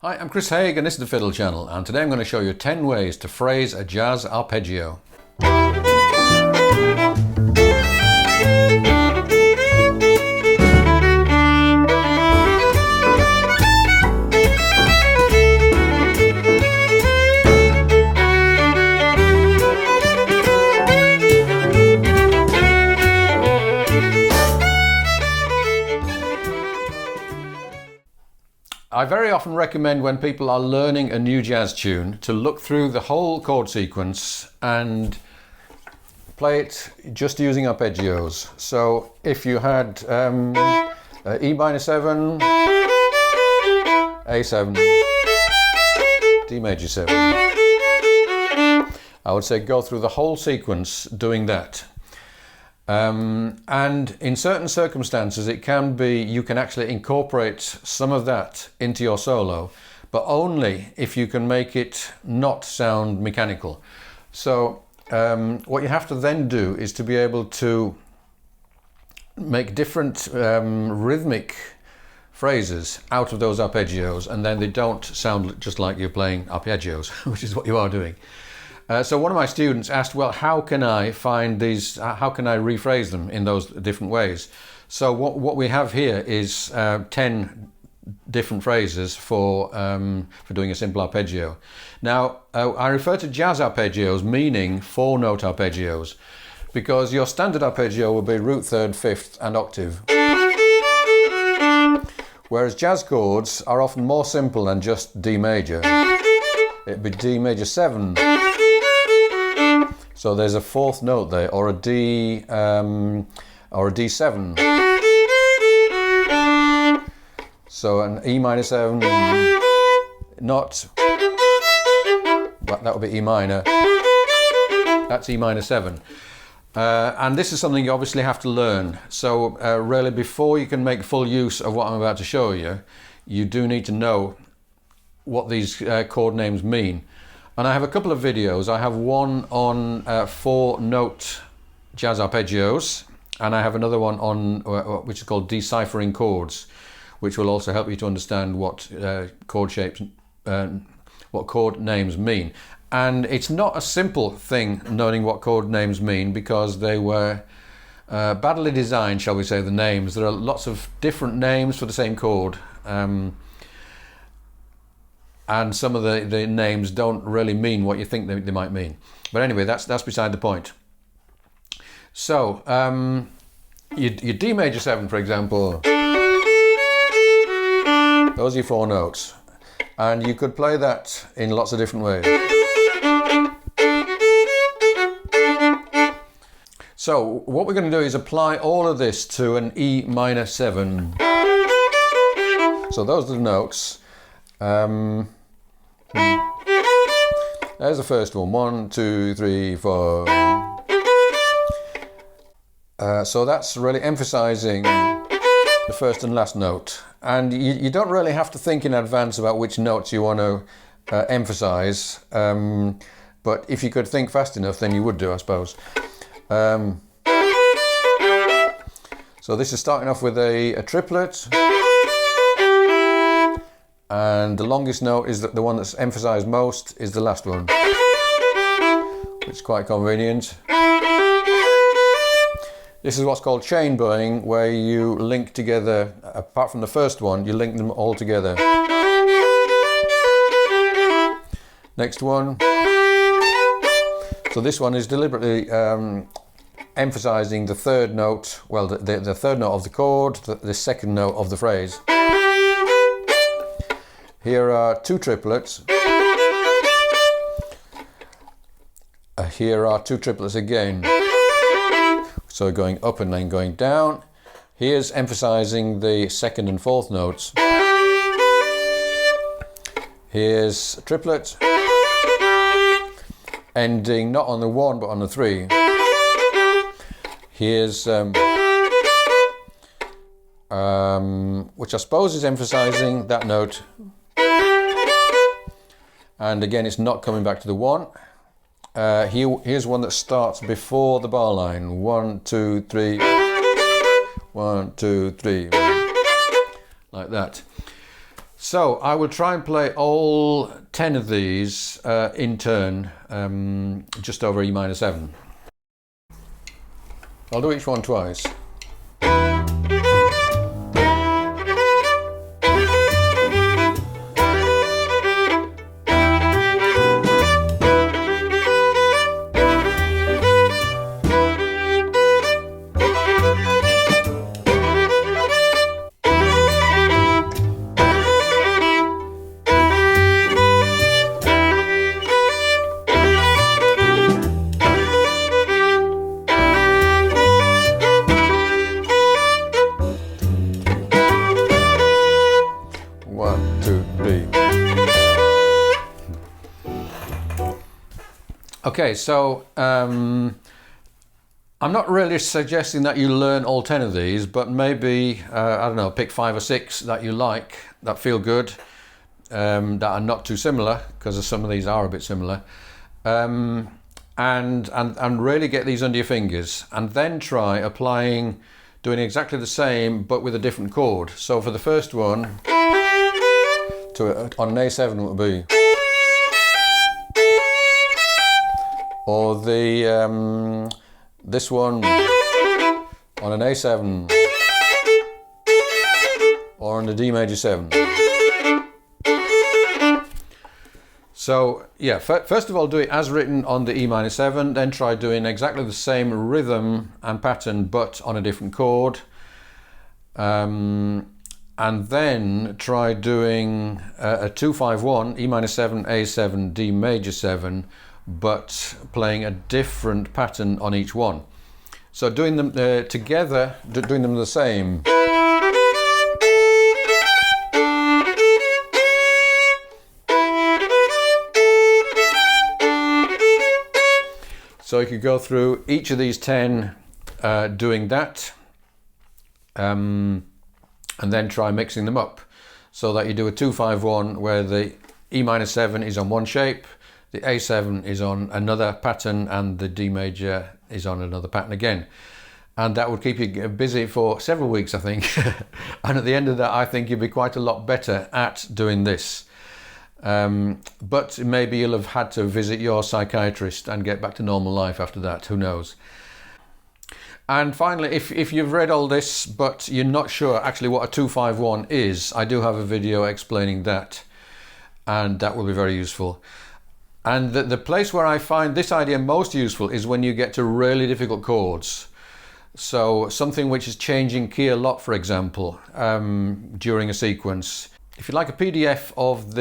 Hi, I'm Chris Haigh and this is the Fiddle channel, and today I'm going to show you 10 ways to phrase a jazz arpeggio. I very often recommend when people are learning a new jazz tune to look through the whole chord sequence and play it just using arpeggios. So if you had E minor 7, A7, D major 7, I would say go through the whole sequence doing that. And in certain circumstances it can be, you can actually incorporate some of that into your solo, but only if you can make it not sound mechanical. So what you have to then do is to be able to make different rhythmic phrases out of those arpeggios, and then they don't sound just like you're playing arpeggios, which is what you are doing. So one of my students asked, well, how can I find these, how can I rephrase them in those different ways? So what we have here is 10 different phrases for doing a simple arpeggio. Now, I refer to jazz arpeggios, meaning 4-note arpeggios, because your standard arpeggio will be root, third, fifth and octave. Whereas jazz chords are often more simple than just D major. It'd be D major 7. So there's a 4th note there, or a D, or a D7. So an E minor 7, not, but that would be E minor. That's E minor 7. And this is something you obviously have to learn. So really, before you can make full use of what I'm about to show you, you do need to know what these chord names mean. And I have a couple of videos. I have one on 4-note jazz arpeggios, and I have another one on which is called Deciphering Chords, which will also help you to understand what chord shapes, what chord names mean. And it's not a simple thing knowing what chord names mean, because they were badly designed, shall we say, the names. There are lots of different names for the same chord. And some of the names don't really mean what you think they might mean. But anyway, that's beside the point. So, your D major 7, for example, those are your 4 notes. And you could play that in lots of different ways. So, what we're going to do is apply all of this to an E minor 7. So those are the notes. There's the first one. 1, 2, 3, 4. So that's really emphasizing the first and last note. And you don't really have to think in advance about which notes you want to emphasize. But if you could think fast enough, then you would do, I suppose. So this is starting off with a triplet. And the longest note is the one that's emphasized most is the last one. It's quite convenient. This is what's called chain bowing, where you link together, apart from the first one, you link them all together. Next one. So this one is deliberately emphasizing the third note, well, the third note of the chord, the second note of the phrase. Here are 2 triplets. Here are 2 triplets again. So going up and then going down. Here's emphasizing the 2nd and 4th notes. Here's a triplet, ending not on the 1 but on the 3. Here's which I suppose is emphasizing that note. And again, it's not coming back to the 1. Here's one that starts before the bar line. 1, 2, 3. 1, 2, 3. Like that. So I will try and play all 10 of these in turn, just over E minor 7. I'll do each one twice. 1, 2, 3. Okay, so I'm not really suggesting that you learn all 10 of these, but maybe, I don't know, pick 5 or 6 that you like, that feel good, that are not too similar, because some of these are a bit similar, and really get these under your fingers, and then try doing exactly the same, but with a different chord. So for the first one, on an A7 it would be, or this one on an A7, or on the D major 7. So yeah, first of all do it as written on the E minor 7, then try doing exactly the same rhythm and pattern but on a different chord. And then try doing a 2-5-1, E minor 7, A7, D major 7, but playing a different pattern on each one. So doing them together, doing them the same. So you could go through each of these 10 doing that. And then try mixing them up so that you do a 2-5-1 where the E minor 7 is on one shape, the A7 is on another pattern, and the D major is on another pattern again. And that would keep you busy for several weeks, I think. And at the end of that, I think you'll be quite a lot better at doing this. But maybe you'll have had to visit your psychiatrist and get back to normal life after that, who knows. And finally, if you've read all this but you're not sure actually what a 2-5-1 is, I do have a video explaining that, and that will be very useful. And the place where I find this idea most useful is when you get to really difficult chords. So something which is changing key a lot, for example, during a sequence. If you'd like a PDF of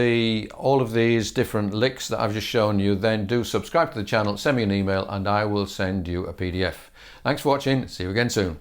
all of these different licks that I've just shown you, then do subscribe to the channel, send me an email, and I will send you a PDF. Thanks for watching. See you again soon.